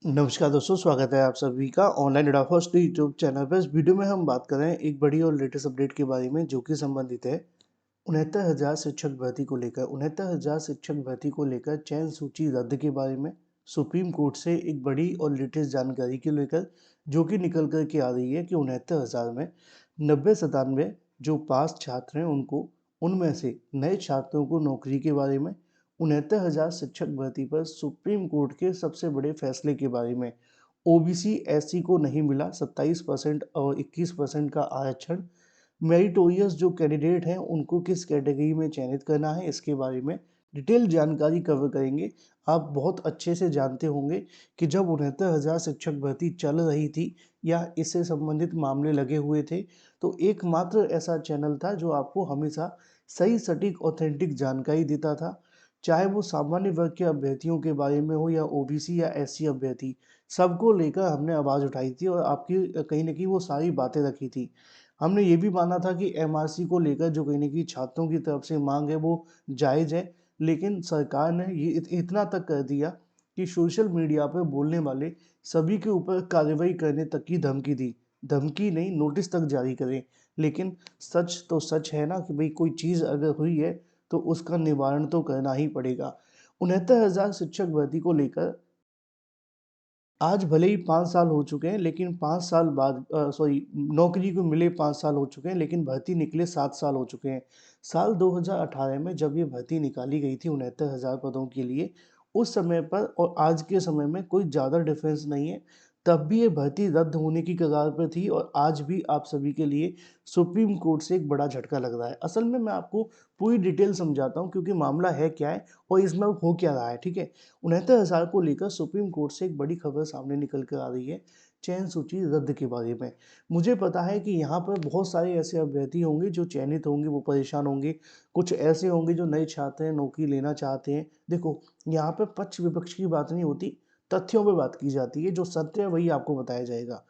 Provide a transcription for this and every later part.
नमस्कार दोस्तों, स्वागत है आप सभी का online data first YouTube channel पर। इस वीडियो में हम बात कर रहे हैं एक बड़ी और लेटेस्ट अपडेट के बारे में, जो कि संबंधित है 69,000 शिक्षक भर्ती को लेकर। 69,000 शिक्षक भर्ती को लेकर चयन सूची रद्द के बारे में सुप्रीम कोर्ट से एक बड़ी और लेटेस्ट जानकारी को लेकर, जो कि निकल कर के आ रही है कि 69,000 में 90-97 जो पास छात्र हैं उनको, उनमें से नए छात्रों को नौकरी के बारे में, 69,000 शिक्षक भर्ती पर सुप्रीम कोर्ट के सबसे बड़े फैसले के बारे में, ओबीसी एससी को नहीं मिला 27% और 21% का आरक्षण, मेरिटोरियस जो कैंडिडेट हैं उनको किस कैटेगरी में चयनित करना है, इसके बारे में डिटेल जानकारी कवर करेंगे। आप बहुत अच्छे से जानते होंगे कि जब 69,000 शिक्षक भर्ती चल रही थी या इससे संबंधित मामले लगे हुए थे, तो एकमात्र ऐसा चैनल था जो आपको हमेशा सही सटीक ऑथेंटिक जानकारी देता था। चाहे वो सामान्य वर्ग के अभ्यर्थियों के बारे में हो या ओबीसी या एससी अभ्यर्थी, सबको लेकर हमने आवाज़ उठाई थी और आपकी कहीं न कहीं वो सारी बातें रखी थी। हमने ये भी माना था कि एमआरसी को लेकर जो कहीं न कहीं छात्रों की तरफ से माँग है वो जायज़ है, लेकिन सरकार ने ये इतना तक कर दिया कि सोशल मीडिया पर बोलने वाले सभी के ऊपर कार्रवाई करने तक की धमकी दी। धमकी नहीं, नोटिस तक जारी करें। लेकिन सच तो सच है ना कि भई कोई चीज़ अगर हुई है तो उसका निवारण तो करना ही पड़ेगा। 69,000 शिक्षक भर्ती को लेकर आज भले ही 5 साल हो चुके हैं, लेकिन 5 साल बाद नौकरी को मिले 5 साल हो चुके हैं, लेकिन भर्ती निकले 7 साल हो चुके हैं। साल 2018 में जब ये भर्ती निकाली गई थी 69,000 पदों के लिए, उस समय पर और आज के समय में कोई ज़्यादा डिफरेंस नहीं है। तब भी ये भर्ती रद्द होने की कगार पर थी और आज भी आप सभी के लिए सुप्रीम कोर्ट से एक बड़ा झटका लग रहा है। असल में मैं आपको पूरी डिटेल समझाता हूँ, क्योंकि मामला है क्या है और इसमें हो क्या रहा है, ठीक है? 69,000 को लेकर सुप्रीम कोर्ट से एक बड़ी खबर सामने निकल कर आ रही है, चयन सूची रद्द के बारे में। मुझे पता है कि यहाँ पर बहुत सारे ऐसे अभ्यर्थी होंगे जो चयनित होंगे, वो परेशान होंगे। कुछ ऐसे होंगे जो नए छात्र हैं, नौकरी लेना चाहते हैं। देखो, यहाँ पे पक्ष विपक्ष की बात नहीं होती, तथ्यों पे बात की जाती है। जो सत्य है वही आपको बताया जाएगा।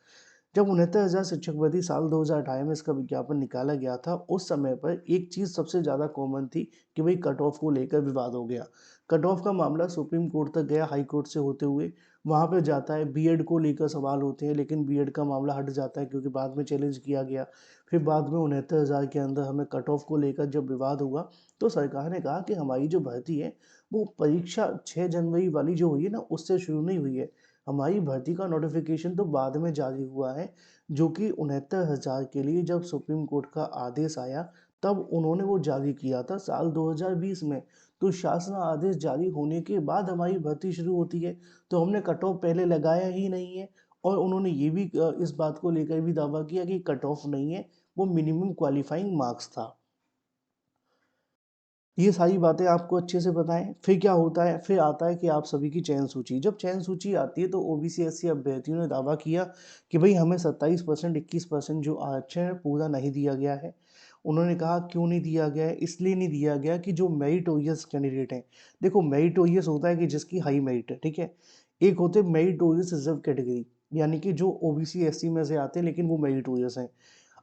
जब 69,000 शिक्षक भर्ती साल 2018 में इसका विज्ञापन निकाला गया था, उस समय पर एक चीज़ सबसे ज़्यादा कॉमन थी कि भई कट ऑफ को लेकर विवाद हो गया। कट ऑफ का मामला सुप्रीम कोर्ट तक गया, हाई कोर्ट से होते हुए वहाँ पे जाता है। बीएड को लेकर सवाल होते हैं, लेकिन बीएड का मामला हट जाता है क्योंकि बाद में चैलेंज किया गया। फिर बाद में 69,000 के अंदर हमें कट ऑफ को लेकर जब विवाद हुआ, तो सरकार ने कहा कि हमारी जो भर्ती है, वो परीक्षा 6 जनवरी वाली जो हुई है ना, उससे शुरू नहीं हुई है। हमारी भर्ती का नोटिफिकेशन तो बाद में जारी हुआ है, जो कि 69,000 के लिए जब सुप्रीम कोर्ट का आदेश आया, तब उन्होंने वो जारी किया था साल 2020 में। तो शासन आदेश जारी होने के बाद हमारी भर्ती शुरू होती है, तो हमने कट ऑफ पहले लगाया ही नहीं है। और उन्होंने ये भी इस बात को लेकर भी दावा किया कि कट ऑफ नहीं है, वो मिनिमम क्वालिफाइंग मार्क्स था। ये सारी बातें आपको अच्छे से पता है। फिर क्या होता है, फिर आता है कि आप सभी की चयन सूची। जब चयन सूची आती है तो ओबीसी एससी अभ्यर्थियों ने दावा किया कि भाई हमें 27% 21% जो आरक्षण है पूरा नहीं दिया गया है। उन्होंने कहा क्यों नहीं दिया गया है, इसलिए नहीं दिया गया कि जो मेरिटोरियस कैंडिडेट हैं, देखो मेरिटोरियस होता है कि जिसकी हाई मेरिट है, ठीक है। एक होते मेरिटोरियस रिजर्व कैटेगरी, यानी कि जो ओबीसी एससी में से आते हैं लेकिन वो मेरिटोरियस हैं।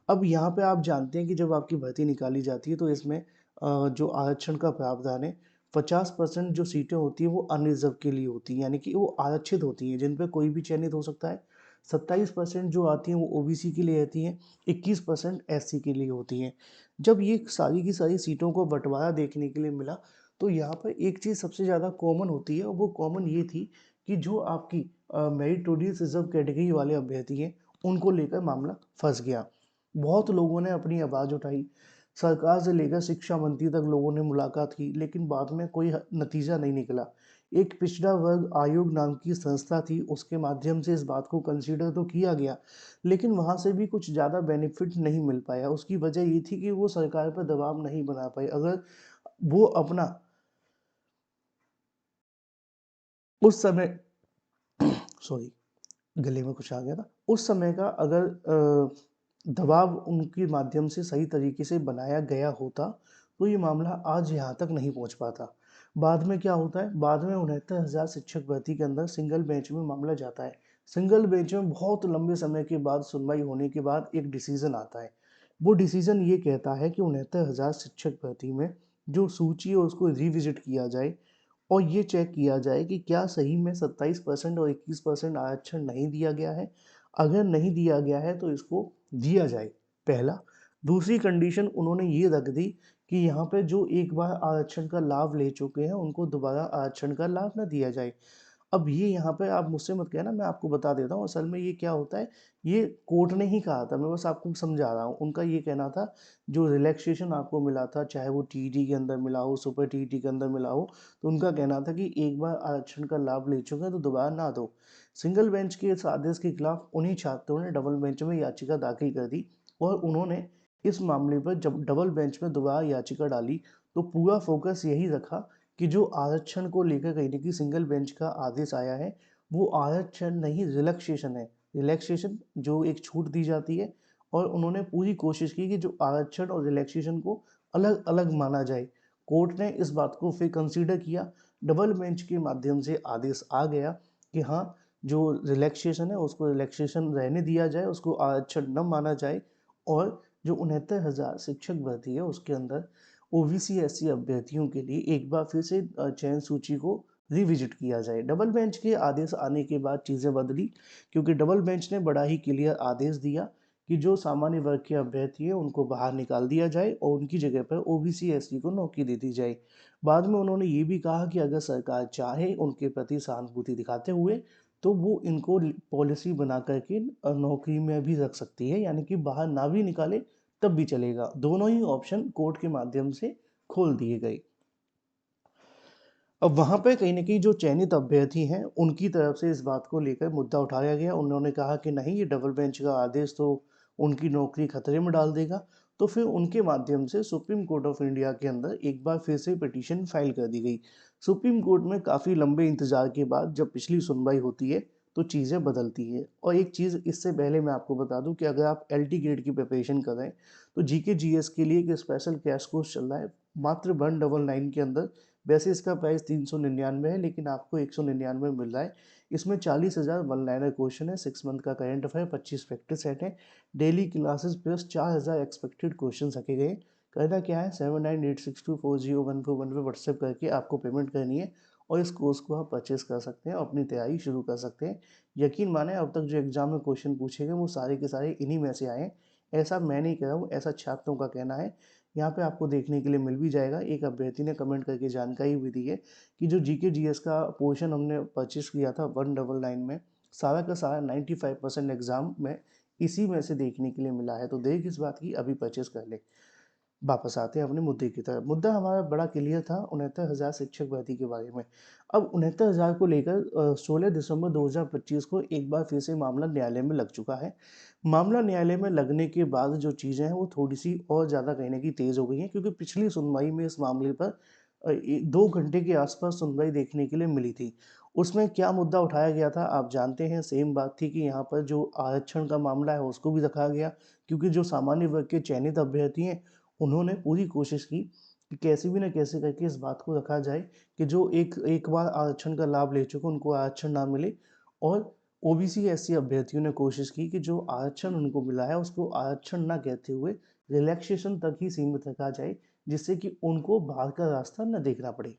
अब यहाँ पे आप जानते हैं कि जब आपकी भर्ती निकाली जाती है तो इसमें जो आरक्षण का प्रावधान है, 50% जो सीटें होती हैं वो अनरिजर्व के लिए होती हैं, यानी कि वो आरक्षित होती हैं जिन पे कोई भी चयनित हो सकता है। 27% जो आती हैं वो ओबीसी के लिए रहती हैं, 21% एससी के लिए होती हैं। जब ये सारी की सारी सीटों को बंटवारा देखने के लिए मिला, तो यहाँ पर एक चीज़ सबसे ज़्यादा कॉमन होती है और वो कॉमन ये थी कि जो आपकी मेरिटोरियस रिजर्व कैटेगरी वाले अभ्यर्थी हैं, उनको लेकर मामला फंस गया। बहुत लोगों ने अपनी आवाज़ उठाई, सरकार से लेकर शिक्षा मंत्री तक लोगों ने मुलाकात की, लेकिन बाद में कोई नतीजा नहीं निकला। एक पिछड़ा वर्ग आयोग नाम की संस्था थी, उसके माध्यम से इस बात को कंसीडर तो किया गया, लेकिन वहाँ से भी कुछ ज़्यादा बेनिफिट नहीं मिल पाया। उसकी वजह ये थी कि वो सरकार पर दबाव नहीं बना पाए। अगर वो अपना उस समय सॉरी, गले में कुछ आ गया था। उस समय का अगर दबाव उनके माध्यम से सही तरीके से बनाया गया होता, तो ये मामला आज यहाँ तक नहीं पहुँच पाता। बाद में क्या होता है, बाद में 69,000 शिक्षक भर्ती के अंदर सिंगल बेंच में मामला जाता है। सिंगल बेंच में बहुत लंबे समय के बाद सुनवाई होने के बाद एक डिसीजन आता है। वो डिसीजन ये कहता है कि 69,000 शिक्षक भर्ती में जो सूची है उसको रिविज़िट किया जाए और ये चेक किया जाए कि क्या सही में 27% और 21% आरक्षण नहीं दिया गया है। अगर नहीं दिया गया है तो इसको दिया जाए, पहला। दूसरी कंडीशन उन्होंने ये रख दी कि यहाँ पे जो एक बार आरक्षण का लाभ ले चुके हैं उनको दोबारा आरक्षण का लाभ ना दिया जाए। अब ये यहाँ पे आप मुझसे मत कहना, मैं आपको बता देता हूँ असल में ये क्या होता है। ये कोर्ट ने ही कहा था, मैं बस आपको समझा रहा हूँ। उनका ये कहना था जो रिलैक्सेशन आपको मिला था, चाहे वो टीईटी के अंदर मिला हो, सुपर टीईटी के अंदर मिला हो, तो उनका कहना था कि एक बार आरक्षण का लाभ ले चुके हैं तो दोबारा ना दो। सिंगल बेंच के इस आदेश के खिलाफ उन्हीं छात्रों ने डबल बेंच में याचिका दाखिल कर दी और उन्होंने इस मामले पर जब डबल बेंच में दोबारा याचिका डाली तो पूरा फोकस यही रखा कि जो आरक्षण को लेकर कहीं ना कहीं सिंगल बेंच का आदेश आया है वो आरक्षण नहीं, रिलैक्सेशन है। रिलैक्सेशन जो एक छूट दी जाती है, और उन्होंने पूरी कोशिश की कि जो आरक्षण और रिलैक्सेशन को अलग अलग माना जाए। कोर्ट ने इस बात को फिर कंसीडर किया, डबल बेंच के माध्यम से आदेश आ गया कि हाँ, जो रिलैक्सेशन है उसको रिलैक्सेशन रहने दिया जाए, उसको आरक्षण न माना जाए। और जो 69,000 शिक्षक भर्ती है उसके अंदर ओबीसी एससी अभ्यर्थियों के लिए एक बार फिर से चयन सूची को रिविजिट किया जाए। डबल बेंच के आदेश आने के बाद चीज़ें बदली, क्योंकि डबल बेंच ने बड़ा ही क्लियर आदेश दिया कि जो सामान्य वर्ग के अभ्यर्थी है उनको बाहर निकाल दिया जाए और उनकी जगह पर ओबीसी एससी को नौकरी दे दी जाए। बाद में उन्होंने ये भी कहा कि अगर सरकार चाहे उनके प्रति सहानुभूति दिखाते हुए तो वो इनको पॉलिसी बना करके नौकरी में भी रख सकती है, यानी कि बाहर ना भी निकाले तब भी चलेगा। दोनों ही ऑप्शन कोर्ट के माध्यम से खोल दिए गए। अब वहाँ पे कहीं न कहीं जो चयनित अभ्यर्थी हैं, उनकी तरफ से इस बात को लेकर मुद्दा उठाया गया। उन्होंने कहा कि नहीं, ये डबल बेंच का आदेश तो उनकी नौकरी खतरे में डाल देगा। तो फिर उनके माध्यम से सुप्रीम कोर्ट ऑफ इंडिया के अंदर एक बार फिर से पिटीशन फाइल कर दी गई। सुप्रीम कोर्ट में काफ़ी लंबे इंतज़ार के बाद जब पिछली सुनवाई होती है, तो चीज़ें बदलती हैं। और एक चीज़ इससे पहले मैं आपको बता दूँ कि अगर आप एलटी ग्रेड की प्रिपरेशन कर रहे हैं, तो जीके जीएस के लिए एक स्पेशल क्रैश कोर्स चल रहा है, मात्र 199 के अंदर। वैसे इसका प्राइस 399 है, लेकिन आपको 199 मिल रहा है। इसमें 40,000 वन लाइनर क्वेश्चन है, 6 मंथ का करंट अफेयर, 25 प्रैक्टिस सेट है, daily classes plus 4,000 expected question रखे गए। करना क्या है, 7986240141 पे व्हाट्सएप करके आपको पेमेंट करनी है और इस कोर्स को आप परचेस कर सकते हैं, अपनी तैयारी शुरू कर सकते हैं। यकीन माने अब तक जो एग्जाम में क्वेश्चन पूछे गए वो सारे के सारे इन्हीं में से आए हैं। ऐसा मैं नहीं कह रहा हूँ, ऐसा छात्रों का कहना है। यहाँ पे आपको देखने के लिए मिल भी जाएगा। एक अभ्यर्थी ने कमेंट करके जानकारी भी दी है कि जो जीके जीएस का पोर्शन हमने परचेस किया था 199 में, सारा का सारा 95% एग्जाम में इसी में से देखने के लिए मिला है। तो देर किस बात की, अभी परचेस कर ले। वापस आते हैं अपने मुद्दे की तरफ। मुद्दा हमारा बड़ा क्लियर था 69,000 शिक्षक भर्ती के बारे में। अब 69,000 को लेकर 16 दिसंबर 2025 को एक बार फिर से मामला न्यायालय में लग चुका है। मामला न्यायालय में लगने के बाद जो चीज़ें हैं वो थोड़ी सी और ज़्यादा कहीं ना कहीं तेज़ हो गई हैं, क्योंकि पिछली सुनवाई में इस मामले पर 2 घंटे के आसपास सुनवाई देखने के लिए मिली थी। उसमें क्या मुद्दा उठाया गया था आप जानते हैं, सेम बात थी कि यहाँ पर जो आरक्षण का मामला है उसको भी रखा गया, क्योंकि जो सामान्य वर्ग के चयनित अभ्यर्थी हैं उन्होंने पूरी कोशिश की कि कैसे भी ना कैसे करके इस बात को रखा जाए कि जो एक एक बार आरक्षण का लाभ ले चुके उनको आरक्षण ना मिले। और ओबीसी एससी अभ्यर्थियों ने कोशिश की कि जो आरक्षण उनको मिला है उसको आरक्षण ना कहते हुए रिलैक्सेशन तक ही सीमित रखा जाए, जिससे कि उनको बाहर का रास्ता न देखना पड़े।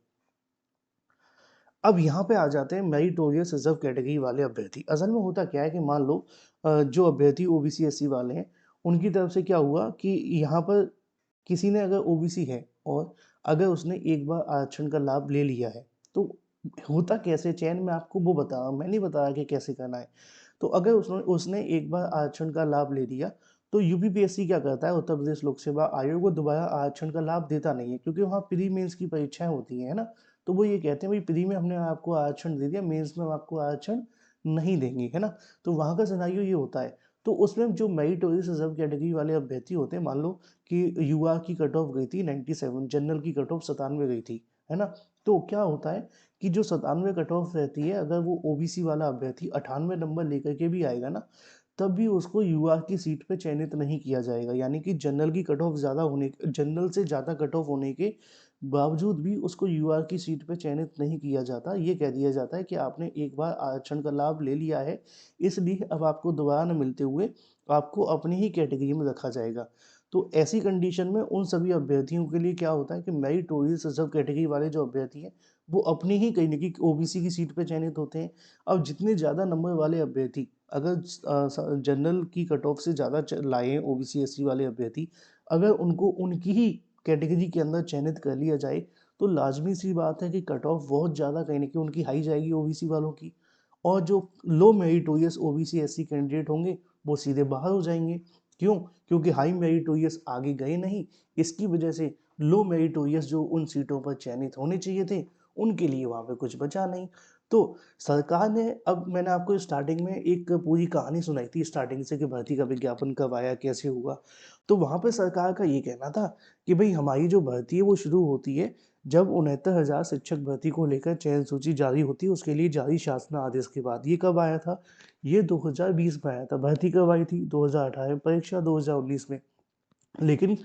अब यहाँ पे आ जाते हैं मेरिटोरियस रिजर्व कैटेगरी वाले अभ्यर्थी। असल में होता क्या है कि मान लो जो अभ्यर्थी ओबीसी एससी वाले हैं, उनकी तरफ से क्या हुआ कि यहाँ पर किसी ने अगर ओबीसी है और अगर उसने एक बार आरक्षण का लाभ ले लिया है, तो होता कैसे चयन में आपको वो बता रहा हूँ, मैं नहीं बता रहा कि कैसे करना है। तो अगर उसने उसने एक बार आरक्षण का लाभ ले लिया, तो यूपीपीएससी क्या करता है, उत्तर प्रदेश लोक सेवा आयोग, वो दोबारा आरक्षण का लाभ देता नहीं है, क्योंकि वहाँ प्री मेंस की परीक्षाएं होती हैं, है ना। तो वो ये कहते हैं भाई प्री में हमने आपको आरक्षण दे दिया, मेंस में हम आपको आरक्षण नहीं देंगे, है ना। तो वहाँ का सिनारियो ये होता है। तो उसमें जो मेरिटोरियस रिजर्व कैटेगरी वाले अभ्यर्थी होते हैं, मान लो कि युवा की कट ऑफ गई थी 97, जनरल की कट ऑफ 97 गई थी, है ना। तो क्या होता है कि जो 97 कट ऑफ रहती है, अगर वो ओबीसी वाला अभ्यर्थी 98 नंबर लेकर के भी आएगा ना, तब भी उसको यूआर की सीट पे चयनित नहीं किया जाएगा। यानी कि जनरल की कट ऑफ ज़्यादा होने, जनरल से ज़्यादा कट ऑफ होने के बावजूद भी उसको यूआर की सीट पे चयनित नहीं किया जाता। ये कह दिया जाता है कि आपने एक बार आरक्षण का लाभ ले लिया है, इसलिए अब आपको दोबारा न मिलते हुए आपको अपनी ही कैटेगरी में रखा जाएगा। तो ऐसी कंडीशन में उन सभी अभ्यर्थियों के लिए क्या होता है कि मेरिटोरियस रिजर्व कैटेगरी वाले जो अभ्यर्थी हैं, वो अपनी ही कहीं न कहीं ओबीसी की सीट पे चयनित होते हैं। अब जितने ज़्यादा नंबर वाले अभ्यर्थी अगर जनरल की कट ऑफ से ज़्यादा लाए हैं ओबीसी एससी वाले अभ्यर्थी, अगर उनको उनकी ही कैटेगरी के अंदर चयनित कर लिया जाए, तो लाजमी सी बात है कि कट ऑफ बहुत ज़्यादा कहीं न कहीं उनकी हाई जाएगी ओबीसी वालों की, और जो लो मेरिटोरियस ओबीसी एससी कैंडिडेट होंगे वो सीधे बाहर हो जाएंगे। क्यों? क्योंकि हाई मेरिटोरियस आगे गए नहीं, इसकी वजह से लो मेरिटोरियस जो उन सीटों पर चयनित होने चाहिए थे, उनके लिए वहाँ पे कुछ बचा नहीं। तो सरकार ने, अब मैंने आपको स्टार्टिंग में एक पूरी कहानी सुनाई थी स्टार्टिंग से कि भर्ती का विज्ञापन कब आया, कैसे हुआ। तो वहाँ पे सरकार का ये कहना था कि भई हमारी जो भर्ती है वो शुरू होती है जब 69,000 शिक्षक भर्ती को लेकर चयन सूची जारी होती है, उसके लिए जारी शासन आदेश के बाद। ये कब आया था? ये 2020 में आया था। भर्ती कब आई थी? 2018 में, परीक्षा 2019 में। लेकिन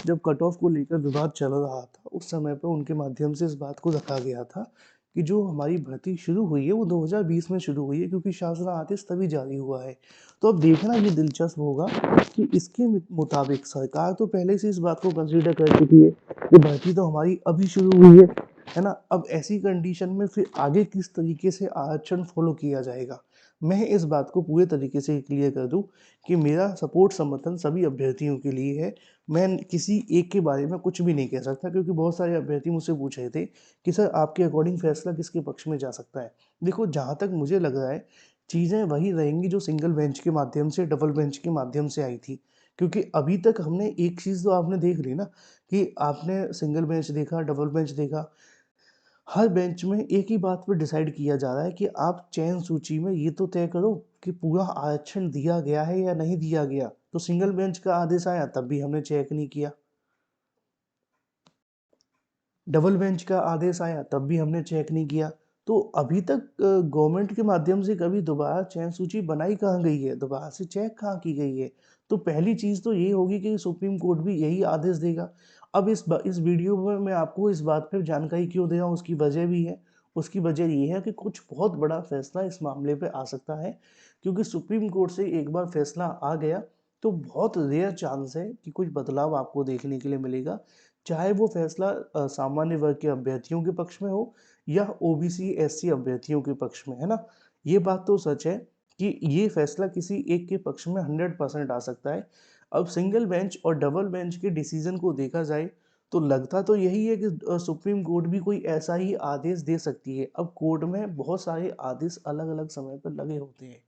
जब कट ऑफ को लेकर विवाद चल रहा था, उस समय पे उनके माध्यम से इस बात को रखा गया था कि जो हमारी भर्ती शुरू हुई है वो 2020 में शुरू हुई है, क्योंकि शासन आदेश तभी जारी हुआ है। तो अब देखना ये दिलचस्प होगा कि इसके मुताबिक सरकार तो पहले से इस बात को कंसीडर कर चुकी है कि भर्ती तो हमारी अभी शुरू हुई है ना? अब ऐसी कंडीशन में फिर आगे किस तरीके से आरक्षण फॉलो किया जाएगा? मैं इस बात को पूरे तरीके से क्लियर कर दूं कि मेरा सपोर्ट समर्थन सभी अभ्यर्थियों के लिए है। मैं किसी एक के बारे में कुछ भी नहीं कह सकता, क्योंकि बहुत सारे अभ्यर्थी मुझसे पूछ रहे थे कि सर आपके अकॉर्डिंग फैसला किसके पक्ष में जा सकता है। देखो, जहाँ तक मुझे लग रहा है चीज़ें वही रहेंगी जो सिंगल बेंच के माध्यम से, डबल बेंच के माध्यम से आई थी। क्योंकि अभी तक हमने एक चीज़ तो आपने देख ली ना कि आपने सिंगल बेंच देखा, डबल बेंच देखा, हर बेंच में एक ही बात पे डिसाइड किया जा रहा है कि आप चयन सूची में ये तो तय करो कि पूरा आरक्षण दिया गया है या नहीं दिया गया। तो सिंगल बेंच का आदेश आया तब भी हमने चेक नहीं किया, डबल बेंच का आदेश आया तब भी हमने चेक नहीं किया। तो अभी तक गवर्नमेंट के माध्यम से कभी दोबारा चयन सूची बनाई कहाँ गई है, दोबारा से चेक कहाँ की गई है। तो पहली चीज़ तो ये होगी कि सुप्रीम कोर्ट भी यही आदेश देगा। अब इस वीडियो में मैं आपको इस बात पे जानकारी क्यों दे रहा हूँ, उसकी वजह भी है। उसकी वजह ये है कि कुछ बहुत बड़ा फैसला इस मामले पे आ सकता है, क्योंकि सुप्रीम कोर्ट से एक बार फैसला आ गया तो बहुत रेयर चांस है कि कुछ बदलाव आपको देखने के लिए मिलेगा, चाहे वो फैसला सामान्य वर्ग के अभ्यर्थियों के पक्ष में हो या ओबीसी एससी अभ्यर्थियों के पक्ष में, है ना? ये बात तो सच है कि ये फैसला किसी एक के पक्ष में 100% आ सकता है। अब सिंगल बेंच और डबल बेंच के डिसीजन को देखा जाए तो लगता तो यही है कि सुप्रीम कोर्ट भी कोई ऐसा ही आदेश दे सकती है। अब कोर्ट में बहुत सारे आदेश अलग अलग समय पर लगे होते हैं।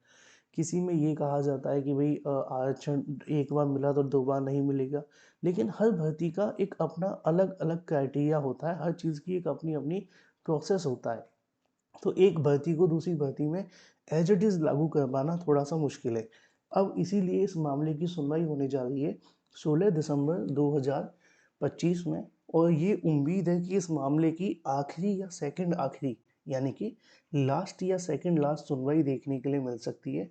किसी में ये कहा जाता है कि भाई आरक्षण एक बार मिला तो दो बार नहीं मिलेगा। लेकिन हर भर्ती का एक अपना अलग अलग क्राइटेरिया होता है, हर चीज़ की एक अपनी अपनी प्रोसेस होता है। तो एक भर्ती को दूसरी भर्ती में एज इट इज़ लागू कर पाना थोड़ा सा मुश्किल है। अब इसीलिए इस मामले की सुनवाई होने जा रही है 16 दिसंबर 2025 में, और ये उम्मीद है कि इस मामले की आखिरी या सेकंड आखिरी, यानी कि लास्ट या सेकंड लास्ट सुनवाई देखने के लिए मिल सकती है।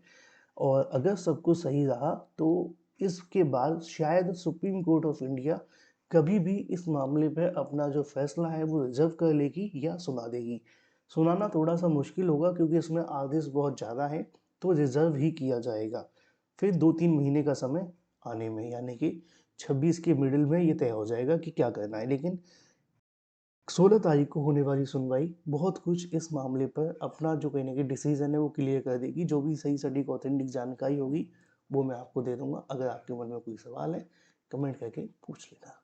और अगर सब कुछ सही रहा तो इसके बाद शायद सुप्रीम कोर्ट ऑफ इंडिया कभी भी इस मामले पे अपना जो फैसला है वो रिजर्व कर लेगी या सुना देगी। सुनाना थोड़ा सा मुश्किल होगा क्योंकि इसमें आदेश बहुत ज़्यादा है, तो रिजर्व ही किया जाएगा। फिर 2-3 महीने का समय आने में, यानी कि 26 के मिडिल में ये तय हो जाएगा कि क्या करना है। लेकिन 16 तारीख को होने वाली सुनवाई बहुत कुछ इस मामले पर अपना जो कहीं न कहीं डिसीज़न है वो क्लियर कर देगी। जो भी सही सटीक ऑथेंटिक जानकारी होगी वो मैं आपको दे दूँगा। अगर आपके मन में कोई सवाल है, कमेंट करके पूछ लेना।